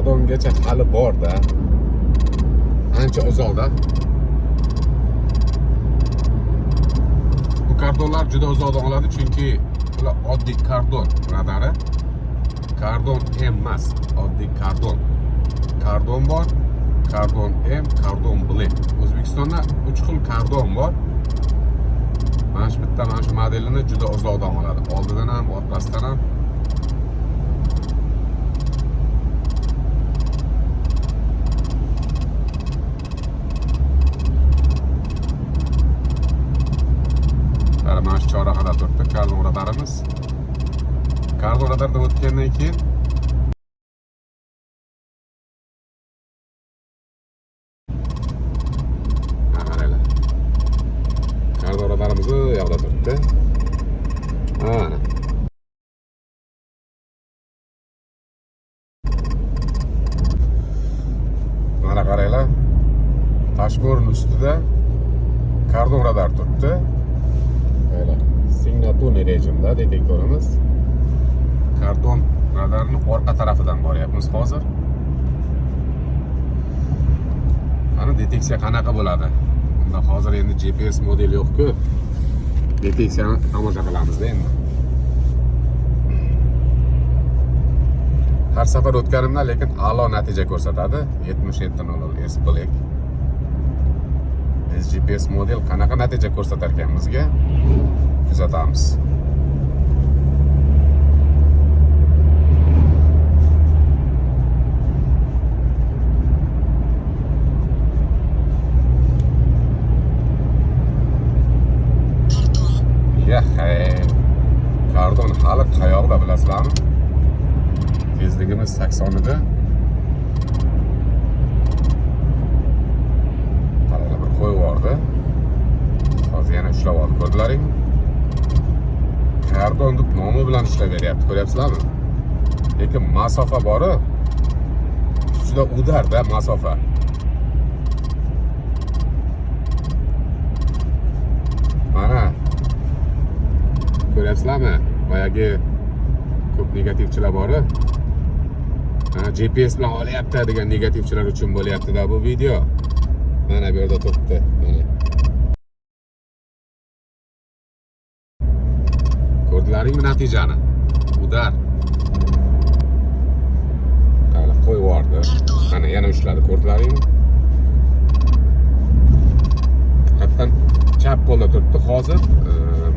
kordongacha hali bor-da. Ancha uzoqda. Bu kordonlar juda uzoqda oladi, chunki bular oddiy kordon radari. Kordon M emas, oddiy kordon. Kordon bor, kordon M, kordon Black. O'zbekistonda 3 xil kordon bor. Mana shu bitta mana shu modelini juda uzoqdan oladi. Oldidan ham, orqasidan ham. Mana shu chorrahada turibdi kordon radarimiz. Kordon radardan o'tgandan keyin qaranglar. Kordon radarimiz u yoqda turibdi. Mana. Mana qaranglar. Toshbo'rin ustida kordon radar turibdi. Signatune rejimda detektorimiz. Kordon radarning orqa tarafidan boryapmiz hozir. Qani deteksiya qanaqa bo'ladi? Unda hozir endi GPS model yo'q-ku. Deteksiyani tomosha qilamiz-da endi. Har safar o'tganimda lekin a'lo natija ko'rsatadi. 7700 S Black. GPS model qanaqa natija ko'rsatar ekan bizga? Kuzatamiz. Kordon hali qayoqda bilasizlarmi? Tezligimiz 80 ida. Qaranglar, bir qo'y bordi. Hozir yana ushlab oldi, ko'rdilaringmi? Kordon deb nomi bilan ishlab beryapti, ko'ryapsizlarmi? Lekin masofa bor-ku. Juda udarda masofa. Mana ko'ryapsizlarmi? Boyagi ko'p negativchilar bor-ku. GPS bilan olyapti degan negativchilar uchun bo'lyapti-da bu video. Mana bu yerda turibdi. Mana. Ko'rdilaringmi natijani? Udar. Qani qo'y bordi. Mana yana ushladi, ko'rdilaringmi? Hatto chap qo'lda turibdi hozir.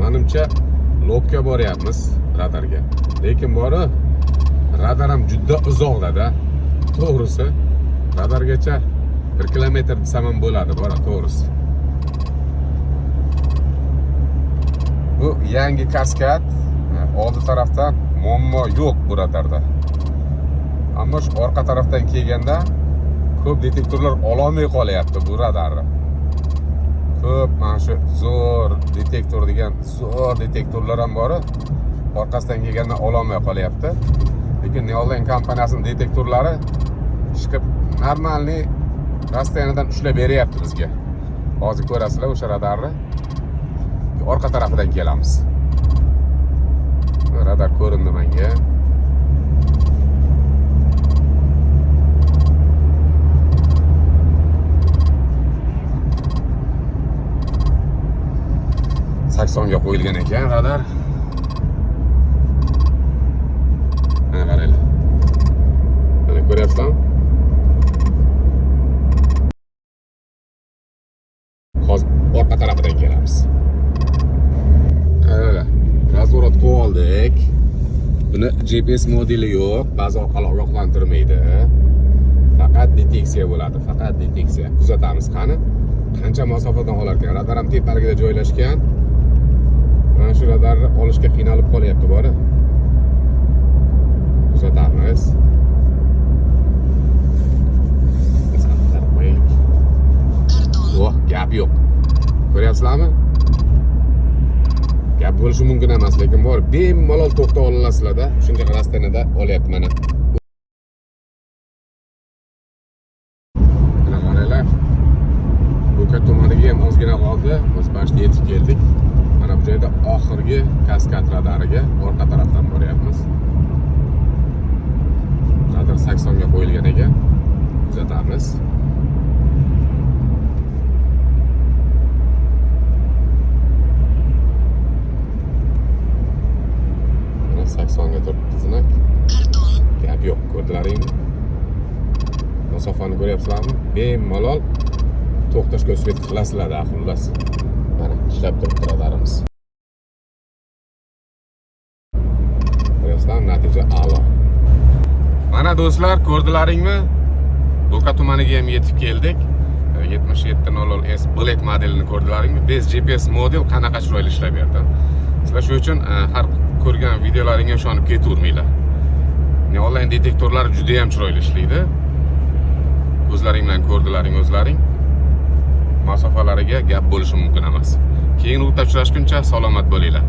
Menimcha lobga boryapmiz radarga. Lekin bori radar ham juda uzoqda-da. To'g'risi, radargacha 1 kilometr desam ham bo'ladi, bora to'g'risi. Bu yangi kaskad, oldi tarafdan muammo yo'q bu radarda. Ammo shu orqa tarafdan kelganda ko'p detektorlar ololmay qolyapti bu radarni. Ko'p mana shu zo'r detektor degan zo'r detektorlar ham bor. Orqasidan kelganda ololmay qolyapti. Lekin Neoline kompaniyasining detektorlari chiqib normalniy rastoyanidan ushlab beryapti bizga. Hozir ko'rasizlar o'sha radarni. Orqa tarafidan kelamiz. Radar ko'rindi menga. Saksonga qo'yilgan ekan radar. Mana qaranglar. Mana ko'ryapsizlarmi? Hozir orqa tarafidan kelamiz. Qaranglar. Razvorot qo'yib oldik. Buni GPS modeli yo'q, ba'zi orqalar ogohlantirmaydi. Faqat deteksiya bo'ladi, faqat deteksiya. Kuzatamiz qani. Qancha masofadan olar ekan? Radar ham tepaligida joylashgan. Mana shu radarni olishga qiynalib qolyapti bori. Kuzatamiz. Oh, gap yo'q. Ko'ryapsizlarmi? Gap bo'lishi mumkin emas, lekin bor, bemalol to'xta olasizlar-da. Shuncha rastanada olyapti mana. Mana qaranglar. Bo'ka tumaniga ham ozgina qoldi. Biz bashda yetib keldik. Mana bu joyda oxirgi kaskad radariga orqa tarafdan boryapmiz. Radar 80 ga qo'yilgan ekan. ishlayapmiz. Mana 80 ga turibdi zinak. Gap yo'q, ko'rdilaringmi? Masofani ko'ryapsizlarmi? Bemalol to'xtashga o'sib qilasizlar, xullas. Mana ishlab turibdi radarimiz. Ko'ryapsizlarmi? Natija a'lo. Mana do'stlar, ko'rdilaringmi? Bo'ka tumaniga ham yetib keldik. 7700S Black modelini ko'rdilaringmi? Bez GPS model qanaqa chiroyli ishlab berdi. Sizlar shu uchun har ko'rgan videolaringga ishonib ketavermanglar. Onlayn detektorlar juda ham chiroyli ishlaydi. Ko'zlaring bilan ko'rdilaring o'zlaring. Masofalariga gap bo'lishi mumkin emas. Keyingi uchrashguncha salomat bo'linglar.